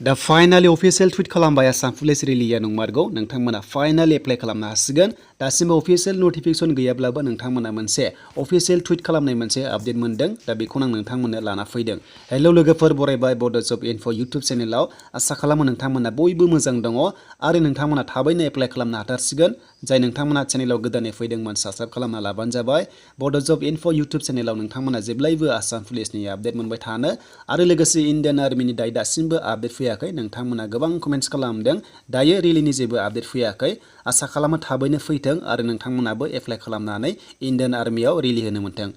दा finally official tweet खालामबाय Assam police रिलिया नंमारगौ नोंथांमोना फाइनाली एप्लाइ खालामनो हासिगोन दासिमबो अफिशियल नटिफिकेशन गैयाब्लाबो नोंथांमोना मोनसे अफिशियल टुइट खालामनाय मोनसे आपडेट मोनदों दा बेखौनो आं नोंथांमोननो लाना फैदों हेलो लोगोफोर बरायबाय बड' जब इनफो इउट्युब चेनेलाव आसा खालामो नोंथांमोना बयबो मोजां दङ आरो नोंथांमोना थाबैनो एप्लाइ खालामनो हाथारसिगोन जाय नोंथांमोना चेनेलाव गोदानै फैदोंमोन साबस्क्राइब खालामना लाबानो जाबाय बड' जब इनफो इउट्युब चेनेलाव नोंथांमोना जेब्लायबो आसाम पुलिसनि आपडेट मोनबाय थानो आरो लोगोसे इन्डियान आर्मिनि दासिमबो आपडेट फैयाखै नोंथांमोना गोबां कमेन्ट्स खालामदों दायो रिलिनि जेबो आपडेट फैयाखै आसा खालामो थाबैनो फैथों आरो नोंथांमोनाबो एप्लाइ खालामनानै इन्डियान आर्मियाव रिलि होनो मोनथों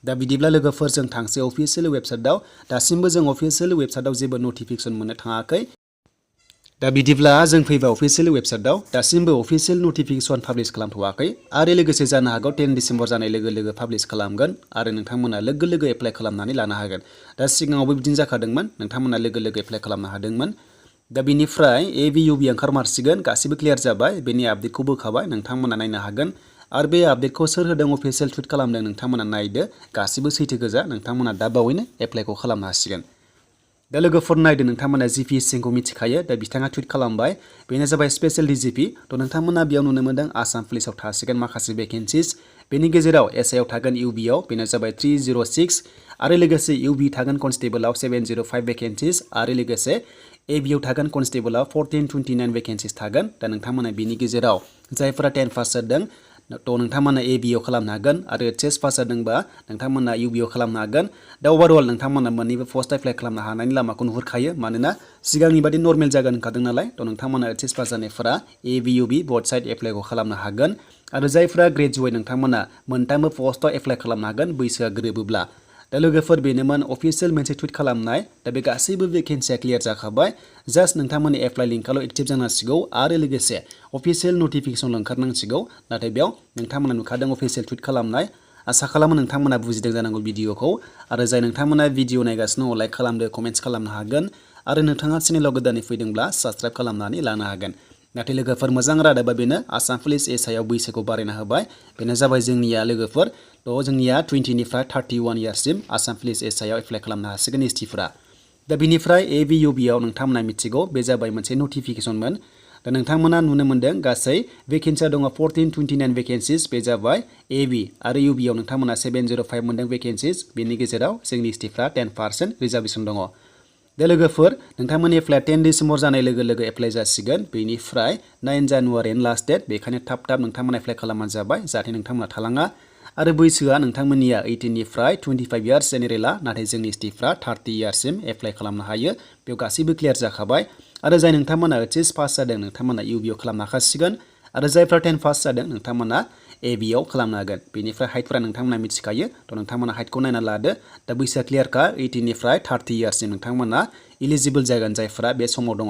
दा बिदिब्ला लोगोफोर जों थांसै अफिशियल वेबसाइटआव दासिमबो जों अफिशियल वेबसाइटआव जेबो नटिफिकेशन मोननो थाङाखै दा बिदिब्ला जों फैबाय अफिशियल वेबसाइटआव दासिमबो अफिशियल नटिफिकेशन पाब्लिश खालामथ'वाखै आरो लोगोसे जानो हागौ 10 डिसेम्बर जानाय लोगो लोगो पाब्लिश खालामगोन आरो नोंथांमोना लोगो लोगो एप्लाइ खालामनानै लानो हागोन दा सिगाङावबो बिदिनो जाखादोंमोन नोंथांमोना लोगो लोगो एप्लाइ खालामनो हादोंमोन दा बिनिफ्राय AVUB ओंखारमारसिगोन गासिबो क्लियार जाबाय बेनि आपडेटखौ बोखाबाय नोंथांमोना नायनो हागोन आरो बे आपडेटखौ सोर होदों अफिशियल टुइट खालामदों नोंथांमोना नायदो गासिबो सैथो गोजा नोंथांमोना दा बावैनो एप्लाइखौ खालामनो हासिगोन दा लोगोफोर नायदो नोंथांमोना GP सिंखौ मिथिखायो दा बिथाङा टुइट खालामबाय बेनो जाबाय स्पेशल DGP थ' नोंथांमोना बेयाव नुनो मोनदों आसाम पुलिसाव थासिगोन माखासे भेकेन्सिस बेनि गेजेराव SA आव थागोन UB आव बेनो जाबाय 306 आरो लोगोसे UB थागोन कनस्टेबलआव 705 भेकेन्सिस आरो लोगोसे AB आव थागोन कनस्टेबलआव 1429 भेकेन्सिस थागोन दा नोंथांमोना बेनि गेजेराव जायफोरा 10 पास जादों थ' नोंथांमोना AB आव खालामनो हागोन आरो HS पास जादोंबा नोंथांमोना UB आव खालामनो हागोन दा अभारअल नोंथांमोना मोननैबो पस्ट एप्लाइ खालामनो हानायनि लामाखौ नुहुरखायो मानोना सिगांनि बादि नर्मेल जागोन होनखादों नालाय थ' नोंथांमोना HS पास जानायफोरा AVUB बोथ साइड एप्लाइखौ खालामनो हागोन आरो जायफोरा ग्रेजुवेट नोंथांमोना मोनथामबो पस्टआव एप्लाइ खालामनो हागोन बैसोआ गोरोबोब्ला दा लोगोफोर बेनोमोन अफिशियल मोनसे टुइट खालामनाय दा बे गासैबो भेकेन्सिया क्लियार जाखाबाय जास्ट नोंथांमोननि एप्लाइ लिंकआल' एक्टिभ जानांसिगौ आरो लोगोसे अफिशियल नटिफिकेसन ओंखारनांसिगौ नाथाय बेयाव नोंथांमोना नुखादों अफिशियल टुइट खालामनाय आसा खालामो नोंथांमोना बुजिदों जानांगौ भिडिअखौ आरो जाय नोंथांमोना भिडिअ नायगासिनो लाइक खालामदो कमेन्ट्स खालामनो हागोन आरो नोंथाङा चेनेलाव गोदानै फैदोंब्ला साबस्क्राइब खालामनानै लानो हागोन नाथाय लोगोफोर मोजां रादाबा बेनो आसाम पुलिस SI आव बैसोखौ बारायना होबाय बेनो जाबाय जोंनिया लोगोफोर थ' जोंनिया 20 निफ्राय 31 इयार्ससिम आसाम पुलिस SI आव एप्लाइ खालामनो हासिगोन STफोरा दा बिनिफ्राय AVUB आव नोंथांमोना मिथिगौ बे जाबाय मोनसे नटिफिकेसनमोन दा नोंथांमोना नुनो मोनदों गासै भेकेन्सिया दङ 1429 भेकेन्सिस बे जाबाय AB आरो UB आव नोंथांमोना 705 मोनदों भेकेन्सिस बेनि गेजेराव जोंनि STफ्रा 10% रिजार्भेसन दङ दा लोगोफोर नोंथांमोननि एप्लाइया 10 डिसेम्बर जानाय लोगो लोगो एप्लाइ जासिगोन बेनिफ्राय 9 जानुवारिनि लास्ट डेट बेखायनो थाब थाब नोंथांमोना एप्लाइ खालामनानै जाबाय जाहाथे नोंथांमोना थालाङा आरो बैसोआ नोंथांमोननिया 18 निफ्राय 25 इयार्स जेनेरेला नाथाय जोंनि STफ्रा 30 इयार्ससिम एप्लाइ खालामनो हायो बेयाव गासैबो क्लियार जाखाबाय आरो जाय नोंथांमोना HS पास जादों नोंथांमोना UB आव खालामनो हाखासिगोन आरो जायफ्रा 10 पास जादों नोंथांमोना AB आव खालामनो हागोन बेनिफ्राय हाइटफोरा नोंथांमोना मिथिखायो थ' नोंथांमोना हाइटखौ नायना लादो दा बैसोआ क्लियारखा 18 निफ्राय 30 इयार्ससिम नोंथांमोना इलिजिबल जागोन जायफ्रा बे समाव दङ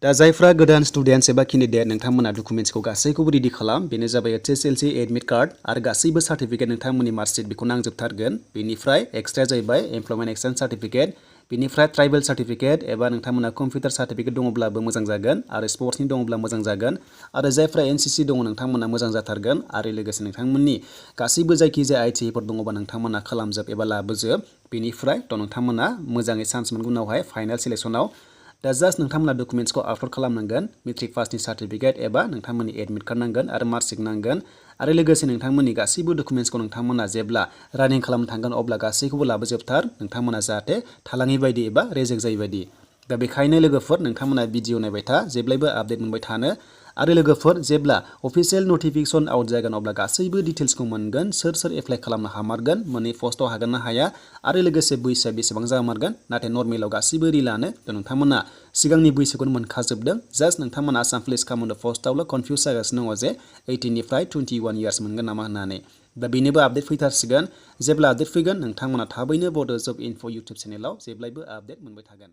दा जायफ्रा गोदान स्टुडेन्टस एबा केन्डिडेट नोंथांमोना डकुमेन्ट्सखौ गासैखौबो रेडि खालाम बेनो जाबाय HSLC एडमिट कार्ड आरो गासैबो सार्टिफिकेट नोंथांमोननि मार्कशीट बेखौ नांजोबथारगोन बेनिफ्राय एक्सट्रा जाहैबाय एमप्लयमेन्ट एक्सचेन्ज सार्टिफिकेट बेनिफ्राय ट्राइबेल सार्टिफिकेट एबा नोंथांमोना कम्पिउटार सार्टिफिकेट दङब्लाबो मोजां जागोन आरो स्पर्ट्सनि दङब्ला मोजां जागोन आरो जायफ्रा NCC दङ नोंथांमोना मोजां जाथारगोन आरो लोगोसे नोंथांमोननि गासैबो जायखिजाया ITIफोर दङबा नोंथांमोना खालामजोब एबा लाबोजोब बेनिफ्राय थ' नोंथांमोना मोजाङै चान्स मोनगोन उनावहाय फाइनाल सिलेक्सनाव दा जास्ट नोंथांमोना डकुमेन्ट्सखौ आपल'ड खालामनांगोन मेट्रिक पासनि सार्टिफिकेट एबा नोंथांमोननि एडमिट कार्ड नांगोन आरो मार्कशीट नांगोन आरो लोगोसे नोंथांमोननि गासैबो डकुमेन्ट्सखौ नोंथांमोना जेब्ला रानिं खालामनो थांगोन अब्ला गासैखौबो लाबोजोबथार नोंथांमोना जाहाथे थालाङै बायदि एबा रेजेक्ट जायै बायदि दा बेखायनो लोगोफोर नोंथांमोना भिडिअ नायबाय था जेब्लायबो आपडेट मोनबाय थानो आरो लोगोफोर जेब्ला अफिशियल नटिफिकेशन आउट जागोन अब्ला गासैबो डिटेल्सखौ मोनगोन सोर एप्लाइ खालामनो हामारगोन मोननै पस्टआव हागोन ना हाया आरो लोगोसे बैसोआ बेसेबां जामारगोन नाथाय नर्मेलाव गासैबो रिलानो नोंथांमोना सिगांनि बैसोखौनो मोनखाजोबदों जास्ट नोंथांमोना आसाम पुलिस कामान्ड' पस्टआवल' कनफिउस जागासिनो दङ जे 18 निफ्राय 21 इयार्स मोनगोन नामा होननानै दा बेनोबो आपडेट फैथारसिगोन जेब्ला आपडेट फैगोन नोंथांमोना थाबैनो बड' जब इनफो इउट्युब चेनेलाव जेब्लायबो आपडेट मोनबाय थागोन